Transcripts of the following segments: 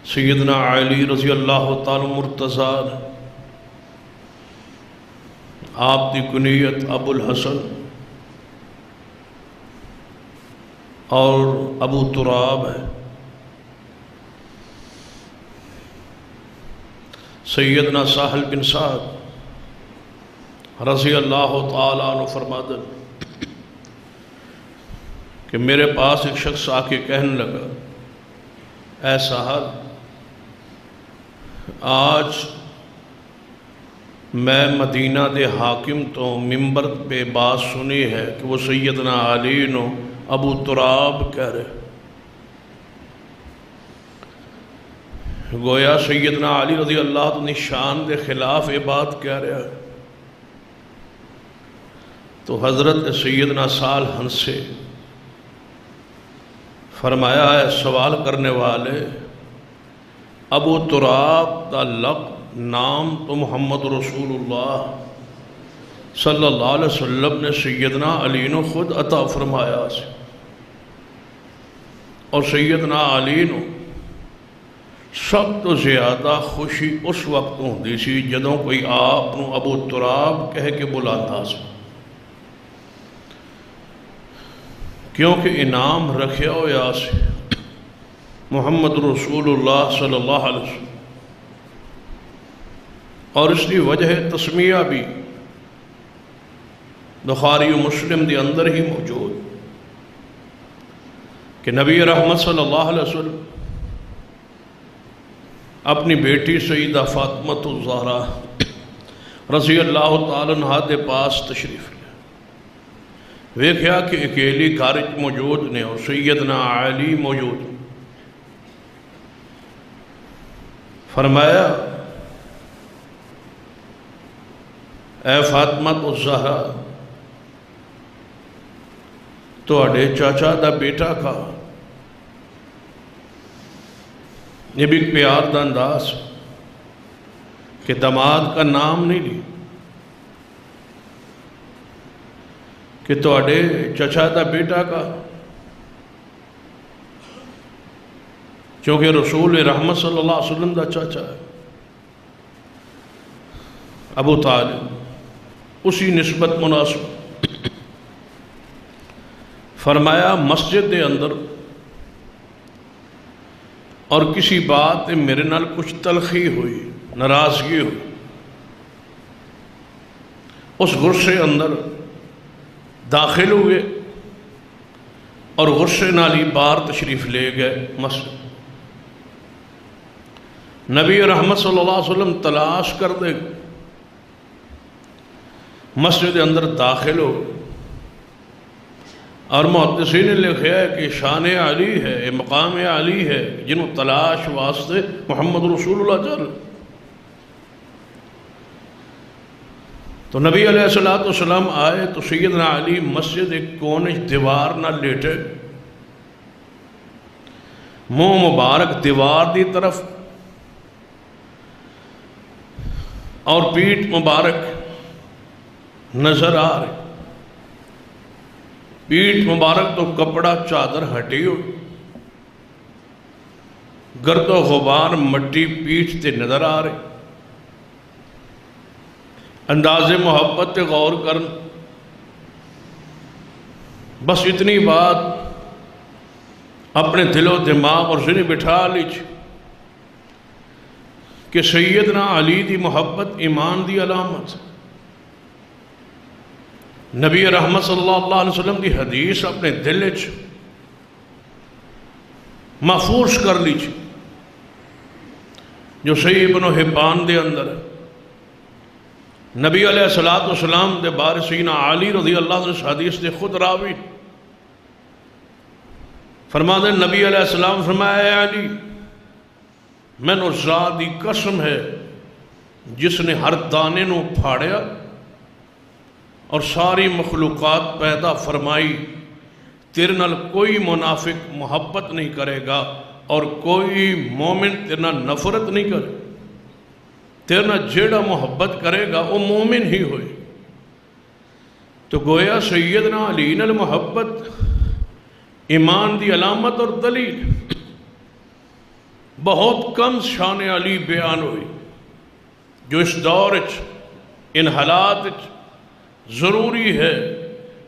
سیدنا علی رضی اللہ تعالی مرتضی، آپ کی کنیت ابو الحسن اور ابو تراب ہے۔ سیدنا ساحل بن سعد رضی اللہ تعالیٰ عنہ فرماتے ہیں کہ میرے پاس ایک شخص آ کے کہنے لگا، اے ساحل، آج میں مدینہ دے حاکم تو ممبر پہ بات سنی ہے کہ وہ سیدنا علی نو ابو تراب کہہ رہے۔ گویا سیدنا علی رضی اللہ عنہ شان دے خلاف یہ بات کہہ رہا ہے۔ تو حضرت سیدنا سال ہنسے، فرمایا ہے سوال کرنے والے، ابو تراب دا لقب نام تو محمد رسول اللہ صلی اللہ علیہ وسلم نے سیدنا علی نو خود عطا فرمایا سے، اور سیدنا علی نو سب تو زیادہ خوشی اس وقت ہوندی سی جدوں کوئی آپ نو ابو تراب کہہ کے بلاتا سی، کیونکہ انعام رکھیا ہویا سے محمد رسول اللہ صلی اللہ علیہ وسلم، اور اس کی وجہ تسمیہ بھی بخاری و مسلم دے اندر ہی موجود کہ نبی رحمت صلی اللہ علیہ وسلم اپنی بیٹی سیدہ فاطمہ الزہرا رضی اللہ تعالیٰ عنہ دے پاس تشریف لے، ویکھیا کہ اکیلی خارج موجود نے اور سیدنا علی موجود۔ فرمایا، اے فاطمہ الزہرا، تواڈے چاچا دا بیٹا کا یہ بھی پیار دا انداز کہ داماد کا نام نہیں لی، کہ تواڈے چچا دا بیٹا کا، چونکہ رسول رحمت صلی اللہ علیہ وسلم دا چاچا ہے ابو طالب، اسی نسبت مناسب۔ فرمایا مسجد دے اندر اور کسی بات میرے نال کچھ تلخی ہوئی، ناراضگی ہوئی، اس غصے اندر داخل ہوئے اور غصے نال ہی بار تشریف لے گئے مسجد۔ نبی رحمت صلی اللہ علیہ وسلم تلاش کر دے مسجد اندر داخل ہو، اور محدثین نے لکھا ہے کہ شان علی ہے، یہ مقام علی ہے جنہوں تلاش واسطے محمد رسول اللہ چل۔ تو نبی علیہ السلام آئے تو سیدنا علی مسجد ایک کونے دیوار نہ لیٹے، منہ مبارک دیوار دی طرف اور پیٹھ مبارک نظر آ رہے، پیٹھ مبارک تو کپڑا چادر ہٹی ہو، گرد و غبار مٹی پیٹھ تے نظر آ رہے، انداز محبت تے غور کرن، بس اتنی بات اپنے دل و دماغ اور ذہن بٹھا لیج کہ سیدنا علی دی محبت ایمان دی علامت، نبی رحمت صلی اللہ علیہ وسلم دی حدیث اپنے دل وچ محفوظ کر لیجیے، جو صحیح ابن حبان دے اندر ہے۔ نبی علیہ السلام دے بارے سیدنا علی رضی اللہ عنہ حدیث دے خود راوی فرماتے ہیں، نبی علیہ السلام فرمایا، اے علی، میں نو ذات دی قسم ہے جس نے ہر دانے نو پھاڑیا اور ساری مخلوقات پیدا فرمائی، تیرے نال کوئی منافق محبت نہیں کرے گا اور کوئی مومن تیرے نال نفرت نہیں کرے، تیرے نال جیڑا محبت کرے گا وہ مومن ہی ہوئے۔ تو گویا سیدنا علی نال محبت ایمان دی علامت اور دلیل، بہت کم شان علی بیان ہوئی جو اس دور ان حالات ضروری ہے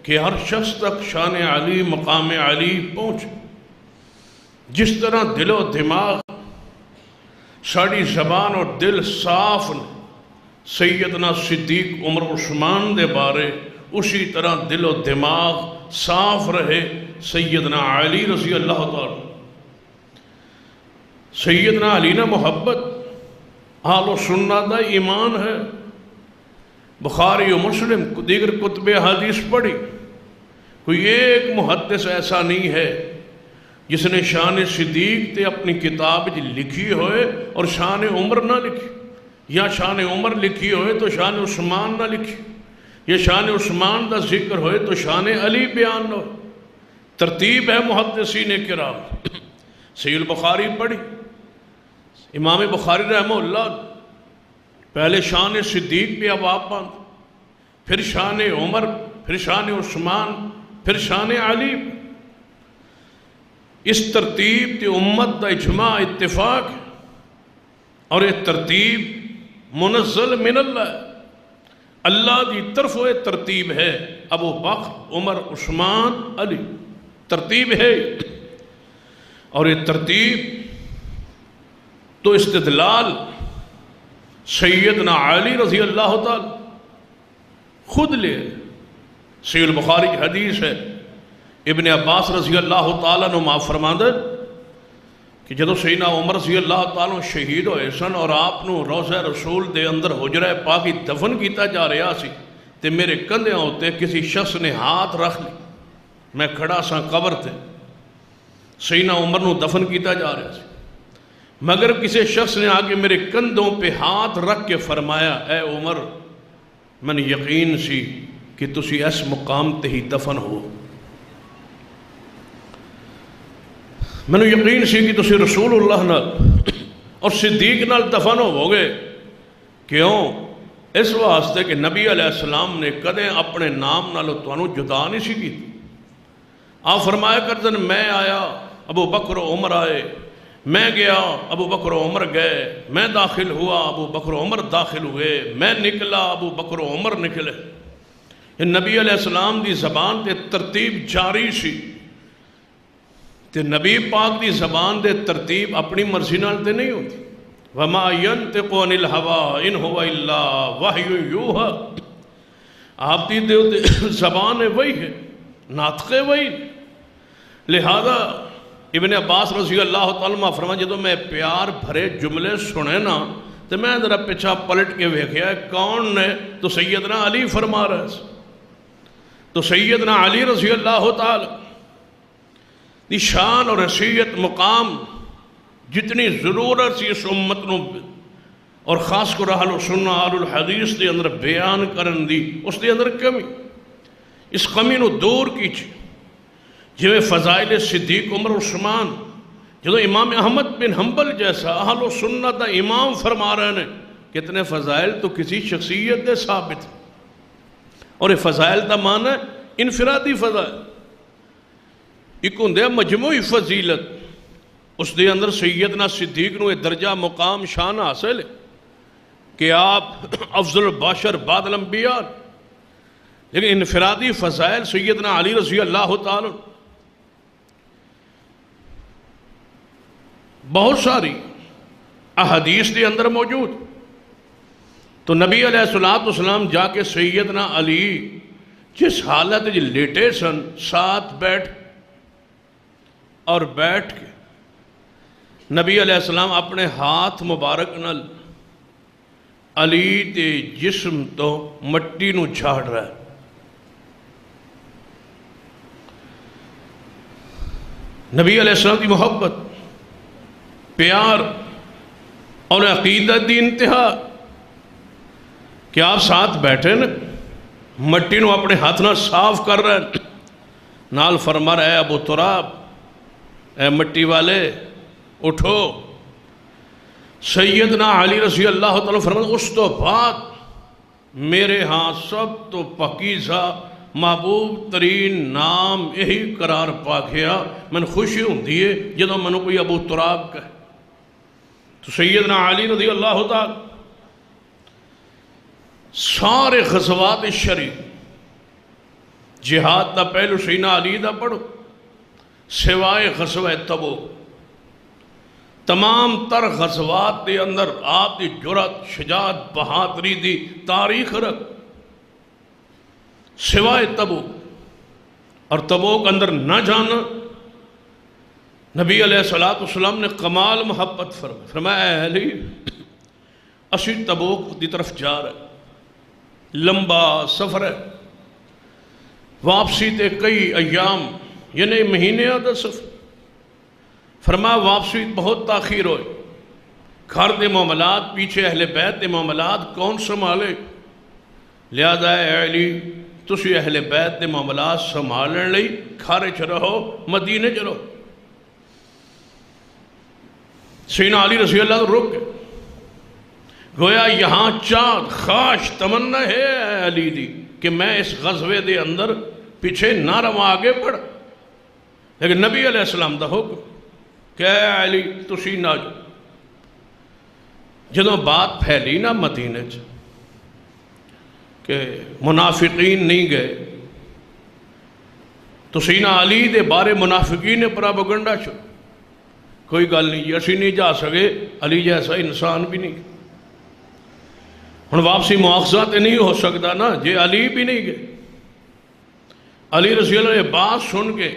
کہ ہر شخص تک شان علی مقام علی پہنچے. جس طرح دل و دماغ ساری زبان اور دل صاف نے سیدنا صدیق عمر عثمان دے بارے، اسی طرح دل و دماغ صاف رہے سیدنا علی رضی اللہ تعالیٰ. سیدنا علی نہ محبت اہل و سنت دا ایمان ہے. بخاری و مسلم دیگر کتب حدیث پڑھی، کوئی ایک محدث ایسا نہیں ہے جس نے شان صدیق تے اپنی کتاب لکھی ہوئے اور شان عمر نہ لکھی، یا شان عمر لکھی ہوئے تو شان عثمان نہ لکھی، یا شان عثمان دا ذکر ہوئے تو شان علی بیان نہ ہو. ترتیب ہے محدثین کرام. صحیح البخاری پڑھی، امام بخاری رحمہ اللہ پہلے شان صدیق پہ اب آپ باندھ، پھر شان عمر، پھر شان عثمان، پھر شان علی. اس ترتیب تے امت دا اجماع اتفاق ہے، اور یہ ترتیب منزل من اللہ ہے. اللہ دی طرف یہ ترتیب ہے. ابو بکر، عمر، عثمان، علی ترتیب ہے. اور یہ ترتیب تو استدلال سیدنا علی رضی اللہ تعالی خود لے. صحیح البخاری کی حدیث ہے، ابن عباس رضی اللہ تعالیٰ نے معاف فرماندے کہ جدو سیدنا عمر رضی اللہ تعالیٰ شہید ہوئے سن اور آپ نو روضہ رسول دے اندر حجرہ پاکی دفن کیتا جا رہا سی تے میرے کندھے ہوتے کسی شخص نے ہاتھ رکھ لی. میں کھڑا سا قبر تے، سیدنا عمر نو دفن کیتا جا رہا سی، مگر کسی شخص نے آگے میرے کندھوں پہ ہاتھ رکھ کے فرمایا، اے عمر من یقین سی کہ تسی اس مقام تے ہی دفن ہو. میں یقین سی کہ تسی رسول اللہ نال اور صدیق نال دفن ہو گے. کیوں؟ اس واسطے کہ نبی علیہ السلام نے کدے اپنے نام نالو توانو جدا نہیں سی کی. آپ فرمایا کردن میں آیا، ابو بکر و عمر آئے، میں گیا، ابو بکر و عمر گئے، میں داخل ہوا، ابو بکر و عمر داخل ہوئے، میں نکلا، ابو بکر و عمر نکلے. یہ نبی علیہ السلام دی زبان تے ترتیب جاری سی. تے نبی پاک دی زبان دے ترتیب اپنی مرضی نال تے نہیں ہوتی. وما ينطق عن الهوى ان هو الا وحی یوحى. آپ دی زبان وہی ہے، ناطق وہی. لہذا ابن عباس رضی اللہ تعالیٰ فرما جدو میں پیار بھرے جملے سنے نا تو میں ذرا پیچھا پلٹ کے ویکھیا کون نے؟ تو سیدنا علی فرما رہا ہے. تو سیدنا علی رضی اللہ تعالیٰ دی شان اور حیثیت مقام جتنی ضرورت سی اس امت نو اور خاص کر اہل سنت اہل الحدیث دے اندر بیان کرن دی، اس دے اندر کمی، اس کمی نو دور کیجئے. جو فضائل صدیق عمر عثمان جدو امام احمد بن حنبل جیسا اہل سنت دا امام فرما رہے ہیں، کتنے فضائل تو کسی شخصیت دے ثابت. اور یہ فضائل دا معنی ہے انفرادی فضائل. ایک ہندے مجموعی فضیلت، اس دے اندر سیدنا صدیق نو درجہ مقام شان حاصل ہے کہ آپ افضل البشر بعد الانبیاء. لیکن انفرادی فضائل سیدنا علی رضی اللہ تعالی بہت ساری احادیث دے اندر موجود. تو نبی علیہ السلام جا کے سیدنا علی جس حالت لیٹے سن ساتھ بیٹھ کے نبی علیہ السلام اپنے ہاتھ مبارک نال علی دے جسم تو مٹی نو جھاڑ رہا ہے. نبی علیہ السلام کی محبت، پیار اور عقیدت دی انتہا کہ آپ ساتھ بیٹھے نا مٹی نو اپنے ہاتھ نال صاف کر رہے ہیں، نال فرما رہے ابو تراب، اے مٹی والے اٹھو. سیدنا علی رضی اللہ تعالیٰ فرماتے اس تو بعد میرے ہاں سب تو پاکیزہ محبوب ترین نام یہی قرار پا گیا. من خوشی ہوں دیئے جدو منو کوئی ابو تراب کہے. تو سیدنا علی رضی اللہ تعالی سارے غزوات شریف جہاد دا پہلو سیدنا علی دا پڑھو سوائے غزوہ تبوک تمام تر غزوات دے اندر آپ دی جرات شجاعت بہادری دی تاریخ رکھ سوائے تبوک اور تبوک اندر نہ جانا نبی علیہ السلام نے کمال محبت فرمایا اے علی اسی تبوک دی طرف جا رہے لمبا سفر ہے واپسی تے کئی ایام یعنی مہینے آدھا سفر فرمایا واپسی بہت تاخیر ہوئے گھر دے معاملات پیچھے اہل بیت دے معاملات کون سنبھالے لہذا اے علی تسی اہل بیت دے معاملات سنبھالن لئی گھر چ رہو مدینے چ رہو سیدنا علی رضی اللہ عنہ رک گئے گویا یہاں چاند خواہش تمنا ہے اے علی دی کہ میں اس غزوے دے اندر پیچھے نہ رواں آگے بڑھ لیکن نبی علیہ السلام دا حکم کہ اے علی تسی نہ جو جدوں بات پھیلی نا مدینے چ کہ منافقین نہیں گئے تو سیدنا علی دے بارے منافقین نے پراپیگنڈا چھو کوئی گل نہیں اسی نہیں جا سکے علی جیسا انسان بھی نہیں ہن واپسی مواخذہ تے نہیں ہو سکتا نا جے علی بھی نہیں گئے علی رضی اللہ نے بات سن کے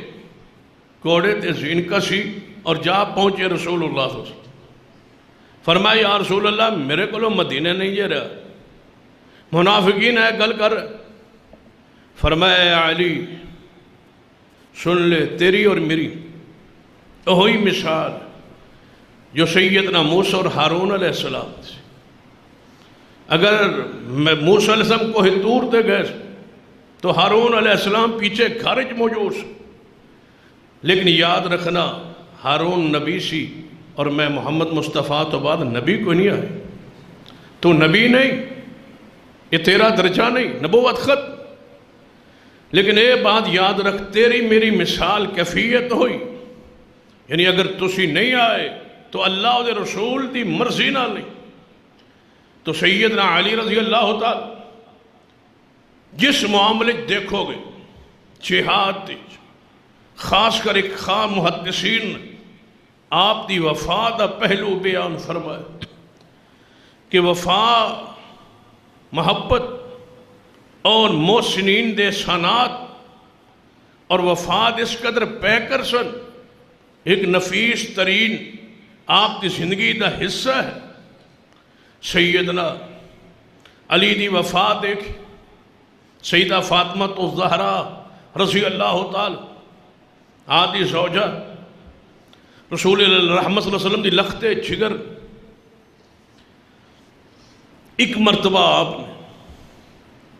کوڑے تے زین کسی اور جا پہنچے رسول اللہ صلی اللہ علیہ وسلم فرمایا یا رسول اللہ میرے کو مدینے نہیں جا رہا منافقین ہے گل کر فرمایا اے علی سن لے تیری اور میری وہی مثال جو سیدنا موسیٰ اور ہارون علیہ السلام تھے اگر موسیٰ علیہ السلام کوہ طور تے گئے تو ہارون علیہ السلام پیچھے گھرج موجود سے لیکن یاد رکھنا ہارون نبی سی اور میں محمد مصطفیٰ تو بعد نبی کو نہیں آئے تو نبی نہیں یہ تیرا درجہ نہیں نبوت خط لیکن اے بات یاد رکھ تیری میری مثال کیفیت ہوئی یعنی اگر تسی نہیں آئے تو اللہ دے رسول دی مرضی نہ نہیں تو سیدنا علی رضی اللہ تعالی جس معاملے دیکھو گے جہاد دی خاص کر ایک خواہ محدثین نے آپ دی وفا دا پہلو بیان فرمایا کہ وفا محبت اور محسنین دے سنات اور وفات اس قدر پے کر سن ایک نفیس ترین آپ کی زندگی دا حصہ ہے سیدنا علی دی وفات دیکھ سیدہ فاطمہ الزہرا رضی اللہ تعالی آدھی زوجہ رسول اللہ رحمت صلی اللہ علیہ وسلم دی لختے جگر ایک مرتبہ آپ نے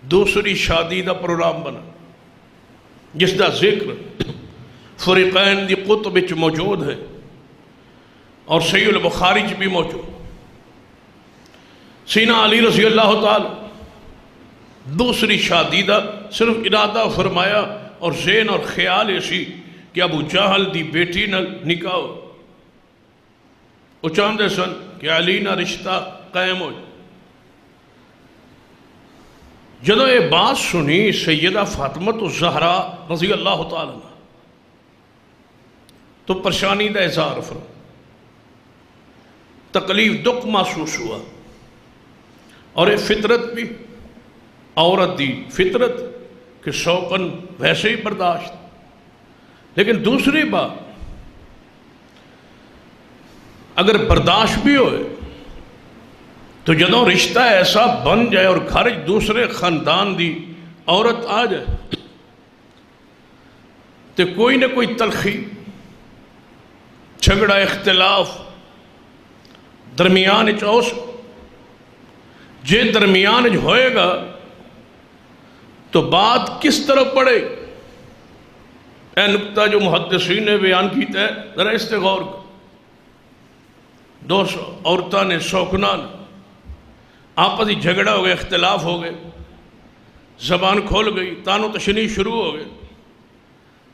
دوسری شادی دا پروگرام بنا جس دا ذکر فریقین دی قطب وچ موجود ہے اور صحیح البخاری وچ بھی موجود سیدنا علی رضی اللہ تعالی دوسری شادی دا صرف ارادہ فرمایا اور ذہن اور خیال ایسی کہ ابو جہل دی بیٹی نال نکاح وہ چاہتے سن کہ علی نہ رشتہ قائم ہو جدو یہ بات سنی سیدہ فاطمہ الزہرا رضی اللہ تعالیٰ عنہ تو پریشانی دا اظہار فرمایا تکلیف دکھ محسوس ہوا اور یہ فطرت بھی عورت دی فطرت کہ شوقاً ویسے ہی برداشت لیکن دوسری بات اگر برداشت بھی ہوئے تو جدوں رشتہ ایسا بن جائے اور گھر دوسرے خاندان دی عورت آ جائے تو کوئی نہ کوئی تلخی جھگڑا اختلاف درمیان چوس جے درمیان ہوئے گا تو بات کس طرح پڑے اے نقطہ جو محدثین نے بیان کیتا ہے ذرا اس تے غور کر دو عورتوں نے شوقنا نے آپس ہی جھگڑا ہو گیا اختلاف ہو گئے زبان کھول گئی تانو تشنی شروع ہو گئے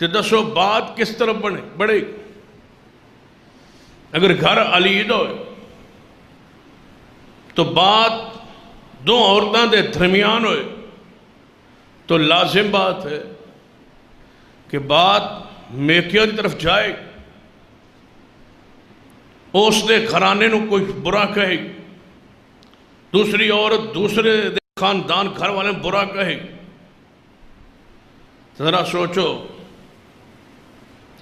تو دسو بات کس طرح بڑھے اگر گھر علید ہوئے تو بات دو عورتوں کے درمیان ہوئے تو لازم بات ہے کہ بات میکیاں کی طرف جائے، اس دے گھرانے نو کوئی برا کہے، دوسری عورت دوسرے خاندان گھر والے برا کہے، ذرا سوچو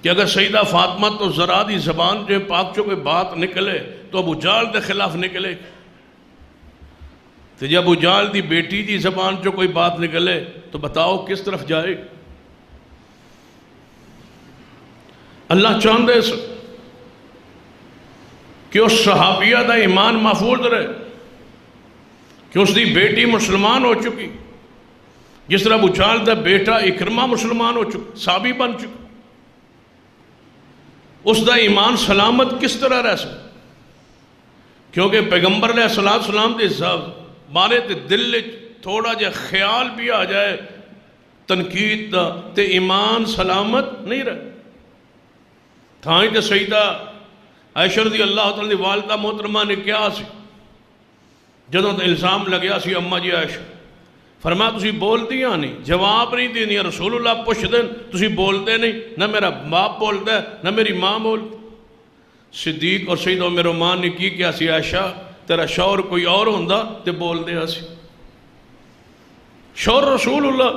کہ اگر سیدہ فاطمہ تو ذرا دی زبان جو پاک چو کوئی بات نکلے تو ابو جہل دے خلاف نکلے، تو جب ابو جہل دی بیٹی دی زبان جو کوئی بات نکلے تو بتاؤ کس طرف جائے؟ اللہ چاہندے سے کہ اس صحابیہ دا ایمان محفوظ رہے، کہ اس دی بیٹی مسلمان ہو چکی، جس طرح ابو جہل دا بیٹا اکرمہ مسلمان ہو چکا، صحابی بن چکا، اس دا ایمان سلامت کس طرح رہ سکتا؟ کیونکہ پیغمبر علیہ السلام دے بارے تے دل تھوڑا جا خیال بھی آ جائے تنقید دا تے ایمان سلامت نہیں رہے۔ تھائیں تے سیدہ عائشہ رضی اللہ تعالیٰ دی والدہ محترمہ نے کیا سی جدوں تے الزام لگیا سی اماں جی عائشہ، فرمایا تسی بول دیا نہیں، جواب نہیں دینی، رسول اللہ پوچھ دیں تسی بولتے نہیں، نہ میرا باپ بولتا ہے نہ میری ماں بولتی۔ صدیق اور سیدہ ام رومان نے کی کیا سی، عائشہ تیرا شوہر کوئی اور ہوندا تے بول دیا سی، شوہر رسول اللہ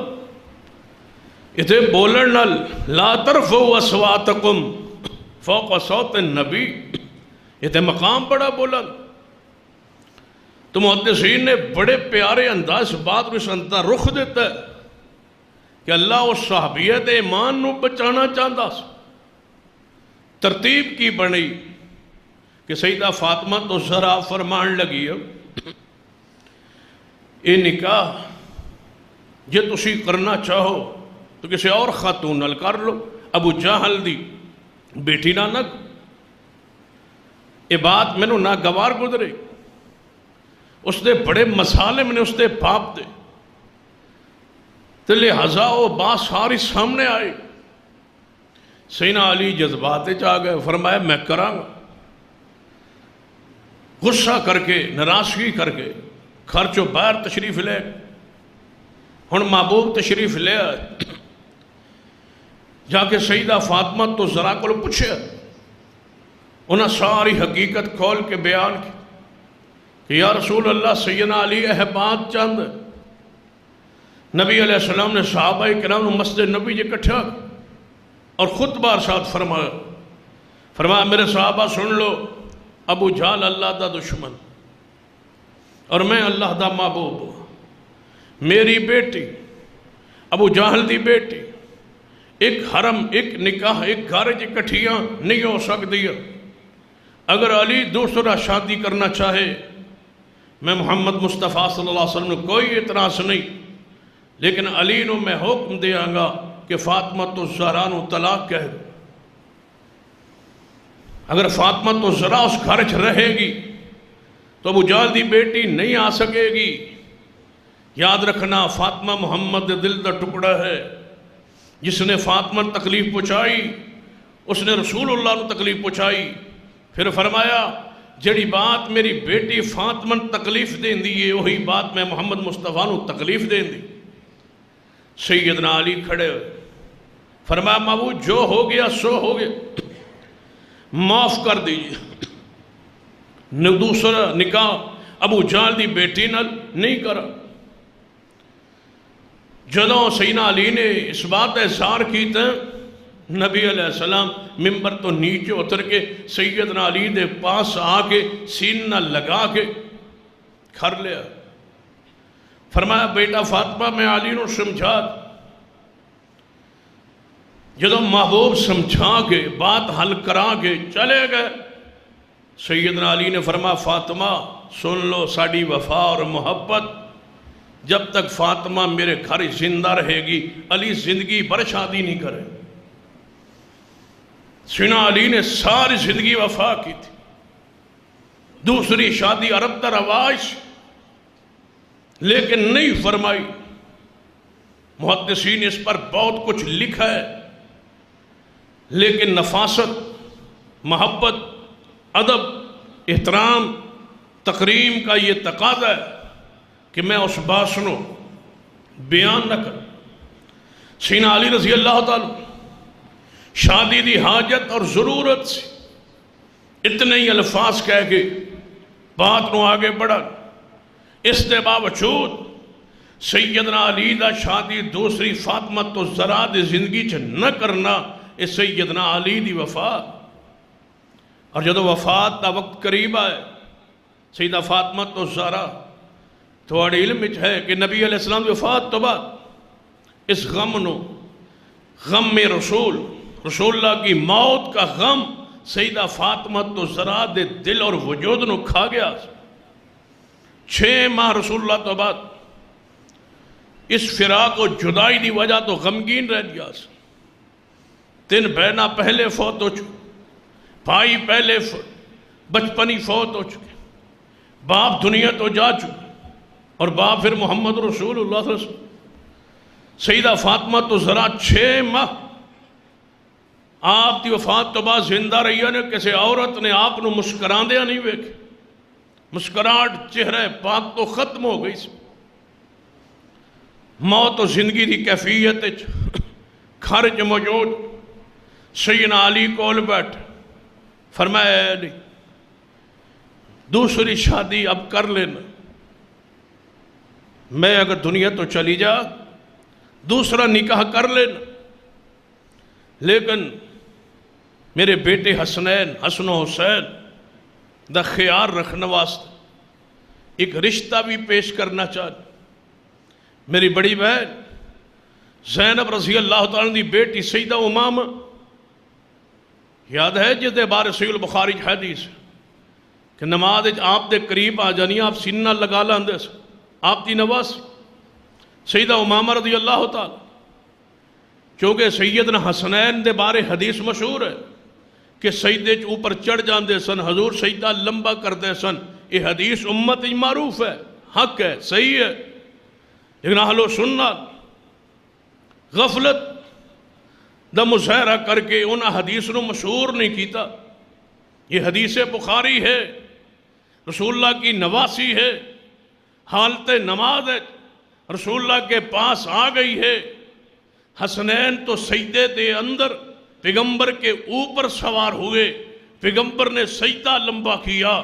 اتنے بولن نال لا ترفعوا اصواتکم فوق صوت النبی، اتنے مقام بڑا بولن۔ تو محدثین نے بڑے پیارے انداز بات کو سنتا رخ دیتا ہے کہ اللہ اس صحابیت ایمان نو بچانا چاہتا سی۔ ترتیب کی بنی کہ سیدہ فاطمہ تو ذرا فرمان لگی ہے اے نکاح جے تسی کرنا چاہو تو کسی اور خاتون نال کر لو، ابو جہل دی بیٹی نہ یہ بات میں نہ گوار گزرے، اس دے بڑے مسالے میں نے اس دے باپ دے تو لہذا وہ بات ساری سامنے آئی۔ سیدنا علی جذبات چاہ گئے، فرمایا میں کراں گا، غصہ کر کے ناراضگی کر کے گھر چوں باہر تشریف لے، ہن محبوب تشریف لے آئے، جا کے سیدہ فاطمہ تو ذرا کو پوچھے، انہاں ساری حقیقت کھول کے بیان کی کہ یا رسول اللہ سیدنا علی بات چاند ہے۔ نبی علیہ السلام نے صحابہ کرام مسجد نبی جی کٹھا اور خطبہ ارشاد فرمایا میرے صحابہ سن لو، ابو جہل اللہ دا دشمن اور میں اللہ دا محبوب ہوں، میری بیٹی ابو جہل دی بیٹی ایک حرم ایک نکاح ایک گھر جی کٹھیاں نہیں ہو سکتی، اگر علی دوسرا شادی کرنا چاہے میں محمد مصطفیٰ صلی اللہ علیہ وسلم نے کوئی اعتراض نہیں، لیکن علی نو میں حکم دیا گا کہ فاطمہ تو زہرا نو طلاق کہہ دو۔ اگر فاطمہ تو زہرا اس گھر چ رہے گی تو ابو جہل دی بیٹی نہیں آ سکے گی۔ یاد رکھنا فاطمہ محمد دے دل دا ٹکڑا ہے، جس نے فاطمہ تکلیف پہنچائی اس نے رسول اللہ نو تکلیف پہنچائی۔ پھر فرمایا جڑی بات میری بیٹی فاطمہ تکلیف دین دی ہے وہی بات میں محمد مصطفیٰ نو تکلیف دین دی۔ سیدنا علی کھڑے ہوئے، فرمایا محبوب جو ہو گیا سو ہو گیا، معاف کر دیجئے، دوسرا نکاح ابو جہل دی بیٹی نال نہیں کرا۔ جدوں سیدنا علی نے اس بات اظہار کیتا نبی علیہ السلام ممبر تو نیچے اتر کے سیدنا علی دے پاس آ کے سینہ لگا کے کھر لیا، فرمایا بیٹا فاطمہ میں علی نو سمجھا، جدوں محبوب سمجھا کے بات حل کرا کے چلے گئے، سیدنا علی نے فرمایا فاطمہ سن لو ساڑی وفا اور محبت، جب تک فاطمہ میرے گھر زندہ رہے گی علی زندگی بھر شادی نہیں کرے۔ سیدنا علی نے ساری زندگی وفا کی تھی، دوسری شادی عرب دا رواج لیکن نہیں فرمائی۔ محدثین نے اس پر بہت کچھ لکھا ہے، لیکن نفاست، محبت، ادب، احترام تقریم کا یہ تقاضا ہے کہ میں اس باسنوں بیان نہ کروں۔ سیدنا علی رضی اللہ تعالیٰ شادی دی حاجت اور ضرورت سے اتنے ہی الفاظ کہہ کے بات نو آگے بڑھا۔ اس دے باوجود سیدنا علی دا شادی دوسری فاطمہ تو زرا دی زندگی چ نہ کرنا اے سیدنا علی دی وفات۔ اور جدو وفات دا وقت قریب آئے سیدہ فاطمہ تو زہرا تھوڑے علم وچ ہے کہ نبی علیہ السلام دی وفات تو بعد اس غم نو غم رسول اللہ کی موت کا غم سیدہ فاطمہ تو زہرا دے دل اور وجود نو کھا گیا۔ 6 ماہ رسول اللہ تو بعد اس فراق و جدائی دی وجہ تو غمگین رہ گیا۔ 3 بہناں پہلے فوت ہو چکے، بھائی پہلے بچپنی فوت ہو چکے، باپ دنیا تو جا چکے، اور باپ پھر محمد رسول اللہ صلی اللہ علیہ وسلم۔ سیدہ فاطمہ تو ذرا 6 ماہ آپ دی وفات تو بعد زندہ رہی نے، کسی عورت نے آپ نو مسکران دیا نہیں ویکھے، مسکراہٹ چہرہ پاک تو ختم ہو گئی۔ موت و زندگی دی کیفیت خرج موجود سیدنا علی کول بیٹھ فرمایا اے علی دوسری شادی اب کر لینا، میں اگر دنیا تو چلی جا دوسرا نکاح کر لینا، لیکن میرے بیٹے حسن و حسین دا خیال رکھنے واسطے ایک رشتہ بھی پیش کرنا چاہتا۔ میری بڑی بہن زینب رضی اللہ تعالیٰ دی بیٹی سیدہ امامہ یاد ہے جس دے بارے صحیح البخاری حدیث کہ نماز آپ دے قریب آ جانی آپ سینہ لگا لاندے سے آپ دی نواز سیدہ امامہ رضی اللہ تعالیٰ، چونکہ سیدنا حسنین دے بارے حدیث مشہور ہے کہ سیدے اوپر چڑھ جاندے سن، حضور سیدہ لمبا کردے سن۔ یہ حدیث امت معروف ہے، حق ہے، صحیح ہے، لیکن اہل و سنت غفلت دا مظاہرہ کر کے انہا حدیث نو مشہور نہیں کیتا۔ یہ حدیث بخاری ہے، رسول اللہ کی نواسی ہے، حالت نماز ہے، رسول اللہ کے پاس آ گئی ہے۔ حسنین تو سجدے دے اندر پیغمبر کے اوپر سوار ہوئے، پیغمبر نے سجدہ لمبا کیا،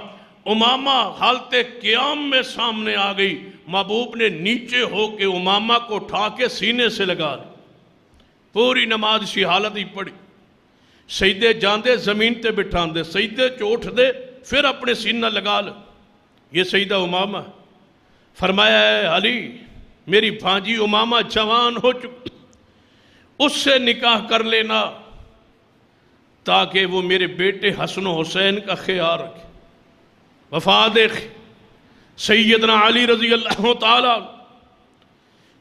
امامہ حالت قیام میں سامنے آ گئی، محبوب نے نیچے ہو کے امامہ کو اٹھا کے سینے سے لگا دی، پوری نماز اسی حالت ہی پڑھی، سجدے جاندے زمین تے بٹھان دے، سجدے چوٹ دے پھر اپنے سینہ لگا لے۔ یہ سیدہ امامہ فرمایا ہے علی میری بھانجی امامہ جوان ہو چکی، اس سے نکاح کر لینا تاکہ وہ میرے بیٹے حسن و حسین کا خیال رکھے۔ وفات سیدنا علی رضی اللہ تعالیٰ،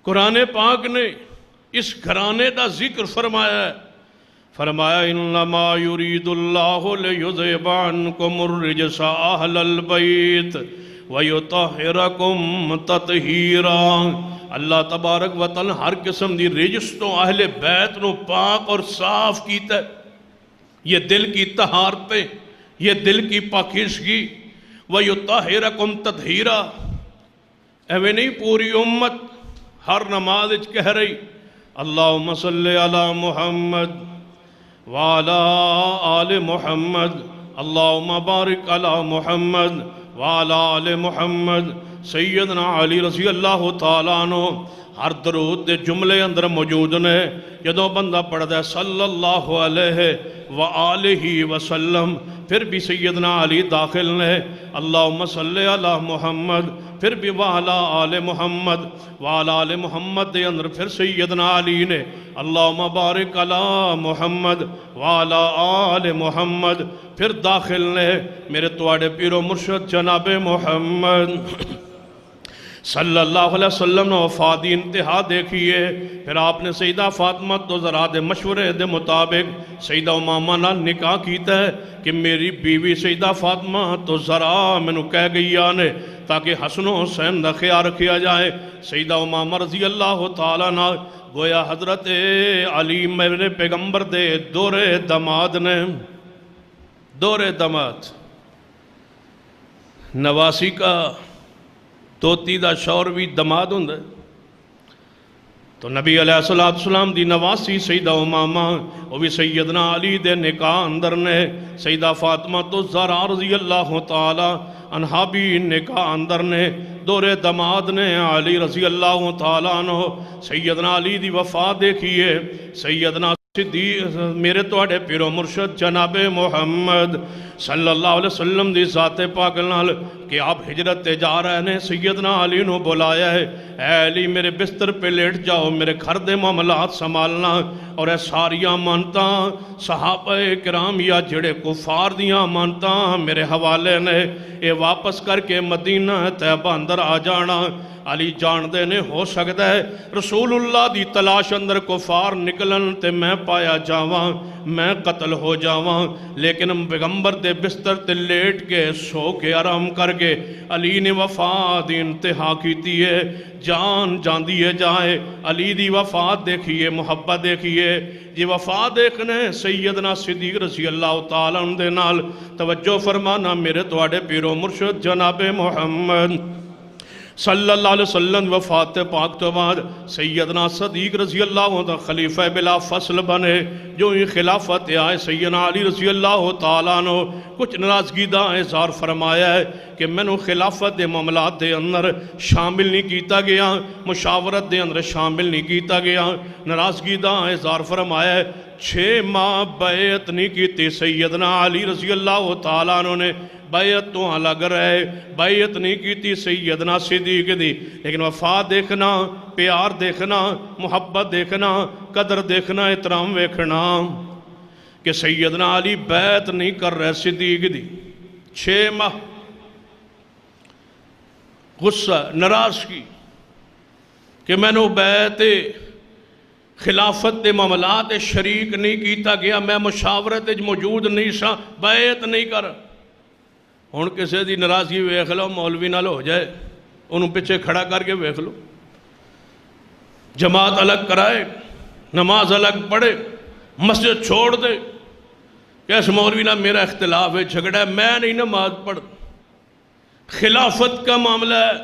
قرآن پاک نے اس گھرانے دا ذکر فرمایا ہے، فرمایا انما یرید اللہ لیذھب عنکم الرجس اہل البیت ویطہرکم تطہیرا۔ اللہ تبارک و تعالی ہر قسم دی رجس تو اہل بیت نو پاک اور صاف کیتا ہے۔ یہ دل کی طہارتیں، یہ دل کی پاکیزگی، ویطہرکم تطہیرا۔ ایویں نہیں پوری امت ہر نماز کہہ رہی اللہم صلی علی محمد وعلی آل محمد، اللہم بارک علی محمد وعلی آل محمد۔ سیدنا علی رضی اللہ تعالیٰ عنہ ہر درود دے جملے اندر موجود نے، جدو بندہ پڑھ دے صلی اللہ علیہ وآلہ وسلم، پھر بھی سیدنا علی داخل نے اللہم صلی علی محمد، پھر بھی وعلی آل محمد، وعلی آل محمد دے اندر پھر سیدنا علی نے اللہم بارک علی محمد وعلی آل محمد، پھر داخل نے میرے توڑے پیر و مرشد جناب محمد صلی اللہ علیہ وسلم نے وفادی انتہا دیکھئے۔ پھر آپ نے سیدہ فاطمہ تو ذرا دے مشورے دے مطابق سیدہ امامہ نہ نکاح کیتا ہے کہ میری بیوی سیدہ فاطمہ تو ذرا میں نے کہہ گئی آنے تاکہ حسن و حسین دا خیال رکھیا جائے۔ سیدہ امامہ رضی اللہ تعالیٰ عنہ گویا حضرت علی میرے پیغمبر دے دور دماد نے، دور دماد نواسی کا توتی دا شور بھی دماد ہوں تو نبی علیہ السلام دی نواسی سیدہ امامہ وہ بھی سیدنا علی دے نکاح اندر نے سیدہ فاطمہ تو زہرا رضی اللہ تعالی عنہا بھی نکاح اندر نے دورے دماد نے علی رضی اللہ تعالیٰ عنہ سیدنا علی دی وفات دیکھیے سیدنا میرے توڑے پیرو مرشد جناب محمد صلی اللہ علیہ وسلم دی ذات پاک نال کہ آپ ہجرت تے جا رہے ہیں سیدنا علی نو بلایا ہے اے علی میرے بستر پہ لیٹ جاؤ میرے گھر دے معاملات سنبھالنا اور اے ساریاں مانتا صحابہ کرام یا جڑے کفار دیاں مانتا میرے حوالے نے اے واپس کر کے مدینہ طیبہ اندر آ جانا علی جان دے نے ہو سکتا ہے رسول اللہ دی تلاش اندر کفار نکلن تے میں پایا جاواں میں قتل ہو جاواں لیکن پیغمبر دے بستر تے لیٹ کے سو کے آرام کر کے علی نے وفات دی انتہا کی دیئے جان دیئے جائے علی دی وفات دیکھیے محبت دیکھیے یہ وفات دیکھنے سیدنا صدیق رضی اللہ تعالیٰ عنہ دے نال توجہ فرمانا میرے توڑے پیرو مرشد جناب محمد صلی اللہ علیہ وسلم وفات پاک تو بعد سیدنا صدیق رضی اللہ عنہ خلیفہ بلا فصل بنے جو ہی خلافت آئے سیدنا علی رضی اللہ تعالیٰ عنہ کچھ ناراضگی دا اظہار فرمایا ہے کہ میں نے خلافت دے معاملات دے اندر شامل نہیں کیتا گیا مشاورت دے اندر شامل نہیں کیتا گیا ناراضگی دا اظہار فرمایا ہے 6 ماہ بیعت نہیں کیتی سیدنا علی رضی اللہ تعالیٰ عنہ نے بیعت تو الگ رہے بیعت نہیں کیتی سیدنا صدیق دی لیکن وفات دیکھنا پیار دیکھنا محبت دیکھنا قدر دیکھنا احترام دیکھنا کہ سیدنا علی بیعت نہیں کر رہے صدیق دی 6 ماہ غصہ ناراضگی کہ میں نے بیعت خلافت دے معاملات شریک نہیں کیتا گیا میں مشاورت موجود نہیں سا بیعت نہیں کر ہن کسی دی ناراضگی ویکھ لو مولوی نال ہو جائے انہوں پیچھے کھڑا کر کے ویکھ لو جماعت الگ کرائے نماز الگ پڑھے مسجد چھوڑ دے کہ اس مولوی نال میرا اختلاف ہے جھگڑا ہے میں نہیں نماز پڑھ خلافت کا معاملہ ہے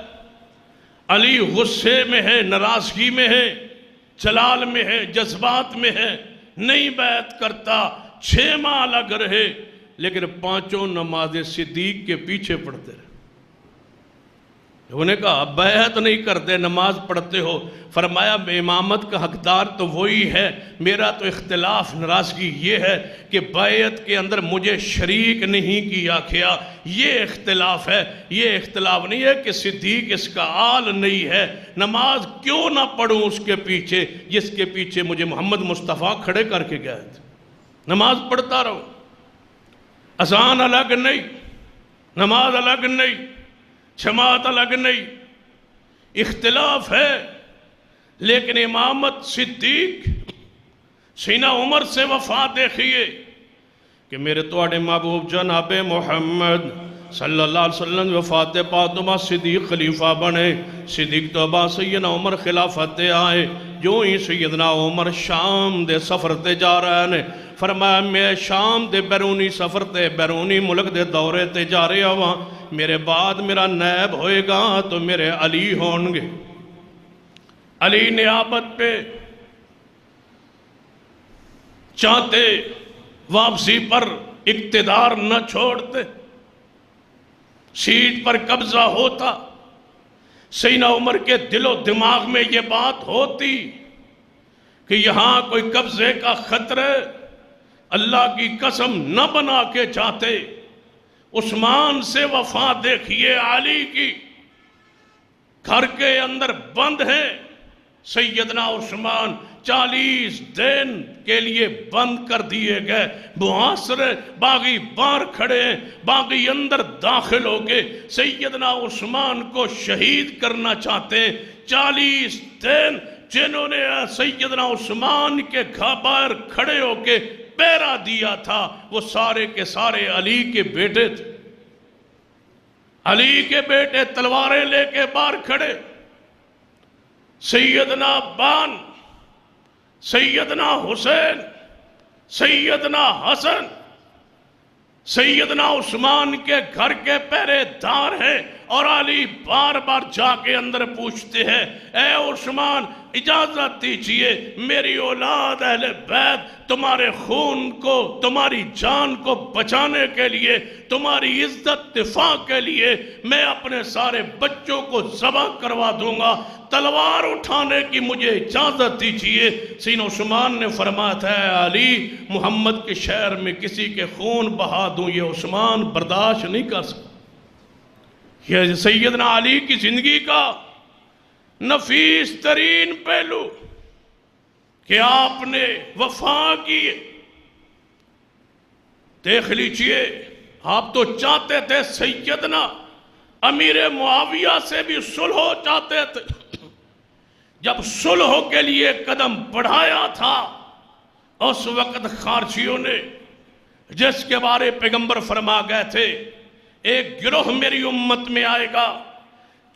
علی غصے میں ہے ناراضگی میں ہے جلال میں ہے جذبات میں ہے نہیں بیعت کرتا 6 ماہ الگ رہے لیکن 5 نماز صدیق کے پیچھے پڑھتے رہے انہوں نے کہا بیعت نہیں کرتے نماز پڑھتے ہو فرمایا امامت کا حقدار تو وہی ہے میرا تو اختلاف ناراضگی یہ ہے کہ بیعت کے اندر مجھے شریک نہیں کیا کیا یہ اختلاف ہے یہ اختلاف نہیں ہے کہ صدیق اس کا آل نہیں ہے نماز کیوں نہ پڑھوں اس کے پیچھے جس کے پیچھے مجھے محمد مصطفیٰ کھڑے کر کے گئے تھے نماز پڑھتا رہو اذان الگ نہیں نماز الگ نہیں جماعت الگ نہیں اختلاف ہے لیکن امامت صدیق سینہ عمر سے وفات دیکھیے کہ میرے توڑے محبوب جناب محمد صلی اللہ علیہ وسلم وفات پاتمہ صدیق خلیفہ بنے صدیق توبہ سیدنا عمر خلافت آئے جو ہی سیدنا عمر شام دے سفر تے جا رہے ہیں فرمایا میں شام دے بیرونی سفر تے بیرونی ملک دے دورے تے جا رہے ہوا میرے بعد میرا نیب ہوئے گا تو میرے علی ہوں گے علی نیابت پہ چاہتے واپسی پر اقتدار نہ چھوڑتے سیٹ پر قبضہ ہوتا سیدنا عمر کے دل و دماغ میں یہ بات ہوتی کہ یہاں کوئی قبضے کا خطرہ اللہ کی قسم نہ بنا کے چاہتے عثمان سے وفات دیکھیے علی کی گھر کے اندر بند ہے سیدنا عثمان 40 دن کے لیے بند کر دیے گئے محاصرے باغی باہر کھڑے ہیں باغی اندر داخل ہو کے سیدنا عثمان کو شہید کرنا چاہتے ہیں 40 دن جنہوں نے سیدنا عثمان کے باہر کھڑے ہو کے پیرا دیا تھا وہ سارے کے سارے علی کے بیٹے تھے علی کے بیٹے تلواریں لے کے باہر کھڑے سیدنا بان سیدنا حسین سیدنا حسن سیدنا عثمان کے گھر کے پہرے دار ہیں اور علی بار بار جا کے اندر پوچھتے ہیں اے عثمان اجازت دیجئے میری اولاد اہل بیت تمہارے خون کو تمہاری جان کو بچانے کے لیے تمہاری عزت دفاع کے لیے میں اپنے سارے بچوں کو ذبح کروا دوں گا تلوار اٹھانے کی مجھے اجازت دیجئے سیدنا عثمان نے فرمایا تھا اے علی محمد کے شہر میں کسی کے خون بہا دوں یہ عثمان برداشت نہیں کر سکتا یہ سیدنا علی کی زندگی کا نفیس ترین پہلو کہ آپ نے وفا کی دیکھ لیجئے آپ تو چاہتے تھے سیدنا امیر معاویہ سے بھی صلح چاہتے تھے جب صلح کے لیے قدم بڑھایا تھا اس وقت خارجیوں نے جس کے بارے پیغمبر فرما گئے تھے ایک گروہ میری امت میں آئے گا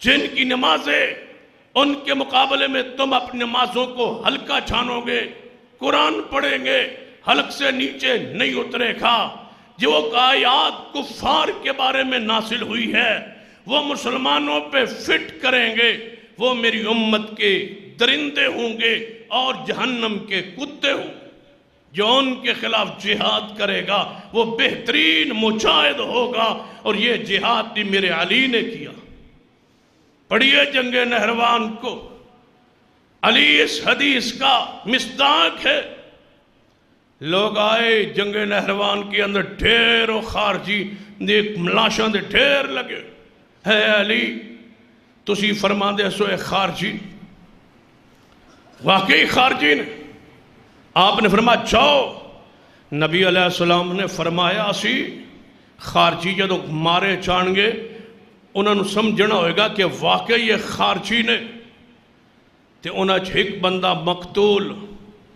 جن کی نمازیں ان کے مقابلے میں تم اپنی نمازوں کو ہلکا چھانو گے قرآن پڑھیں گے حلق سے نیچے نہیں اترے گا جو آیات کفار کے بارے میں نازل ہوئی ہے وہ مسلمانوں پہ فٹ کریں گے وہ میری امت کے درندے ہوں گے اور جہنم کے کتے ہوں جو ان کے خلاف جہاد کرے گا وہ بہترین مجاہد ہوگا اور یہ جہاد بھی میرے علی نے کیا پڑھیے جنگ نہروان کو علی اس حدیث کا مصداق ہے لوگ آئے جنگ نہروان کے اندر ڈھیر و خارجی لاشاں دے ڈھیر لگے ہے علی تسی فرما دے سو ایک خارجی واقعی خارجی نے آپ نے فرمایا جاؤ نبی علیہ السلام نے فرمایا سی خارجی جدو مارے جان گے انہوں نے سمجھنا ہوئے گا کہ واقعی یہ خارجی نے تے انہاں ایک بندہ مقتول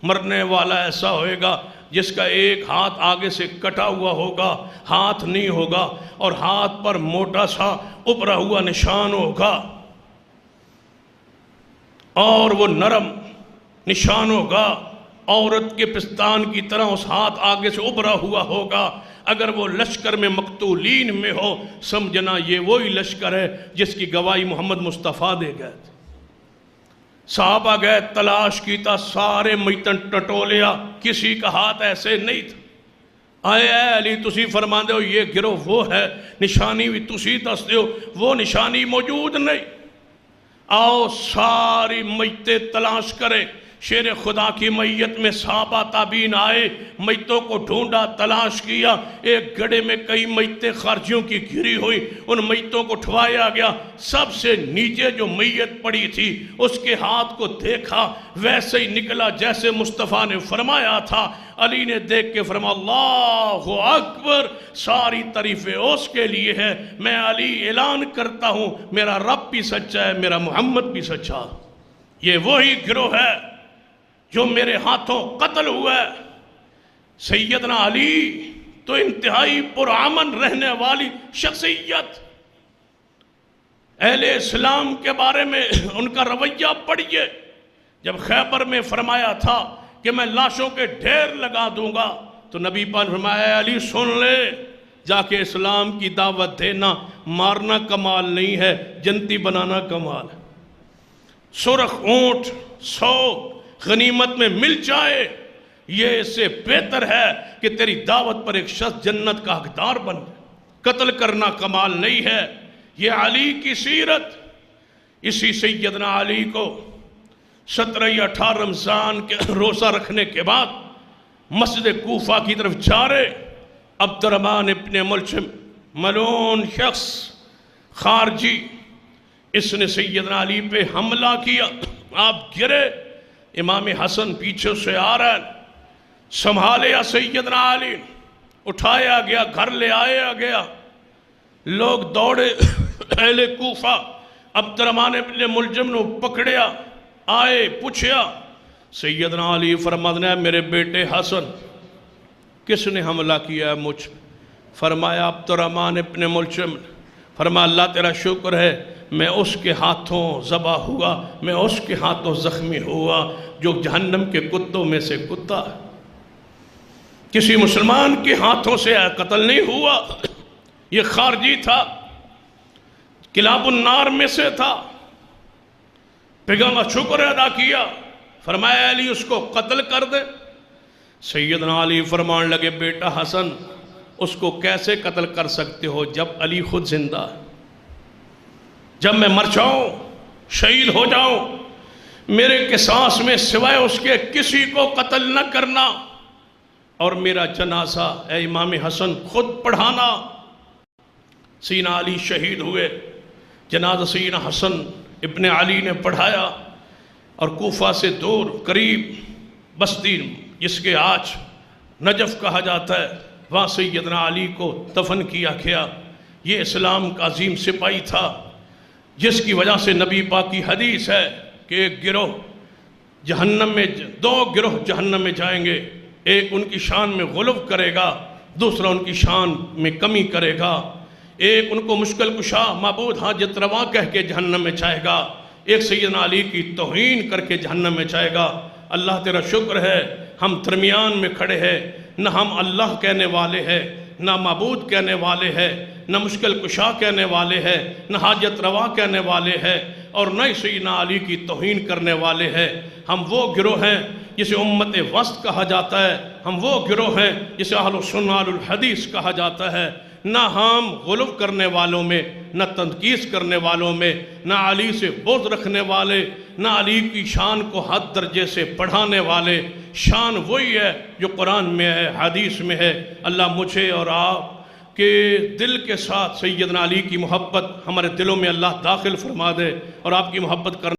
مرنے والا ایسا ہوئے گا جس کا ایک ہاتھ آگے سے کٹا ہوا ہوگا ہاتھ نہیں ہوگا اور ہاتھ پر موٹا سا ابھرا ہوا نشان ہوگا اور وہ نرم نشان ہوگا عورت کے پستان کی طرح اس ہاتھ آگے سے ابھرا ہوا ہوگا اگر وہ لشکر میں مقتولین میں ہو سمجھنا یہ وہی لشکر ہے جس کی گواہی محمد مصطفیٰ دے گئے تھے صحابہ گئے تلاش کیتا سارے میتن ٹٹولیا کسی کا ہاتھ ایسے نہیں تھا آئے اے علی تسی فرما دے ہو یہ گروہ وہ ہے نشانی بھی تسی دس دے ہو وہ نشانی موجود نہیں آؤ ساری میتیں تلاش کریں شیر خدا کی میت میں صحابہ تابعین آئے میتوں کو ڈھونڈا تلاش کیا ایک گڑھے میں کئی میتیں خارجیوں کی گھری ہوئی ان میتوں کو اٹھوایا گیا سب سے نیچے جو میت پڑی تھی اس کے ہاتھ کو دیکھا ویسے ہی نکلا جیسے مصطفیٰ نے فرمایا تھا علی نے دیکھ کے فرمایا اللہ اکبر ساری تعریفیں اس کے لیے ہے میں علی اعلان کرتا ہوں میرا رب بھی سچا ہے میرا محمد بھی سچا یہ وہی گروہ ہے جو میرے ہاتھوں قتل ہوا ہے سیدنا علی تو انتہائی پرامن رہنے والی شخصیت اہل اسلام کے بارے میں ان کا رویہ پڑھیے جب خیبر میں فرمایا تھا کہ میں لاشوں کے ڈھیر لگا دوں گا تو نبی پاک نے فرمایا اے علی سن لے جا کے اسلام کی دعوت دینا مارنا کمال نہیں ہے جنتی بنانا کمال ہے سرخ اونٹ 100 غنیمت میں مل جائے یہ اس سے بہتر ہے کہ تیری دعوت پر ایک شخص جنت کا حقدار بن قتل کرنا کمال نہیں ہے یہ علی کی سیرت اسی سیدنا علی کو 17 یا 18 رمضان کے روزہ رکھنے کے بعد مسجد کوفہ کی طرف جا رہے عبد الرحمن ابن ملجم ملعون شخص خارجی اس نے سیدنا علی پہ حملہ کیا آپ گرے امام حسن پیچھے سے آ رہا ہے سنبھالیا سیدنا علی اٹھایا گیا گھر لے آیا گیا لوگ دوڑے اہل کوفہ عبد الرحمن ابن ملجم نے پکڑیا آئے پوچھیا سیدنا علی فرمایا ہے میرے بیٹے حسن کس نے حملہ کیا ہے مجھ فرمایا عبد الرحمن ابن ملجم فرمایا اللہ تیرا شکر ہے میں اس کے ہاتھوں ذبح ہوا میں اس کے ہاتھوں زخمی ہوا جو جہنم کے کتوں میں سے کتا ہے کسی مسلمان کے ہاتھوں سے قتل نہیں ہوا، یہ خارجی تھا، کلاب النار میں سے تھا۔ پیغمبر شکر ادا کیا، فرمایا علی اس کو قتل کر دے۔ سیدنا علی فرمان لگے بیٹا حسن اس کو کیسے قتل کر سکتے ہو جب علی خود زندہ ہے؟ جب میں مر جاؤں، شہید ہو جاؤں، میرے قصاص میں سوائے اس کے کسی کو قتل نہ کرنا، اور میرا جنازہ اے امام حسن خود پڑھانا۔ سیدنا علی شہید ہوئے، جنازہ سیدنا حسن ابن علی نے پڑھایا، اور کوفہ سے دور قریب بستی جس کے آج نجف کہا جاتا ہے، وہاں سیدنا علی کو دفن کیا گیا۔ یہ اسلام کا عظیم سپاہی تھا، جس کی وجہ سے نبی پاک کی حدیث ہے کہ ایک گروہ جہنم میں، دو گروہ جہنم میں جائیں گے، ایک ان کی شان میں غلو کرے گا، دوسرا ان کی شان میں کمی کرے گا۔ ایک ان کو مشکل کشا، معبود حاجت روا کہہ کے جہنم میں جائے گا، ایک سیدنا علی کی توہین کر کے جہنم میں جائے گا۔ اللہ تیرا شکر ہے ہم درمیان میں کھڑے ہیں، نہ ہم اللہ کہنے والے ہیں، نہ معبود کہنے والے ہیں، نہ مشکل کشا کہنے والے ہیں، نہ حاجت روا کہنے والے ہیں، اور نہ ہی سیدنا علی کی توہین کرنے والے ہیں۔ ہم وہ گروہ ہیں جسے امت وسط کہا جاتا ہے، ہم وہ گروہ ہیں جسے اہل السنہ والحدیث کہا جاتا ہے۔ نہ ہم غلو کرنے والوں میں، نہ تنقیص کرنے والوں میں، نہ علی سے بغض رکھنے والے، نہ علی کی شان کو حد درجے سے بڑھانے والے۔ شان وہی ہے جو قرآن میں ہے، حدیث میں ہے۔ اللہ مجھے اور آپ کے دل کے ساتھ سیدنا علی کی محبت ہمارے دلوں میں اللہ داخل فرما دے، اور آپ کی محبت کرنے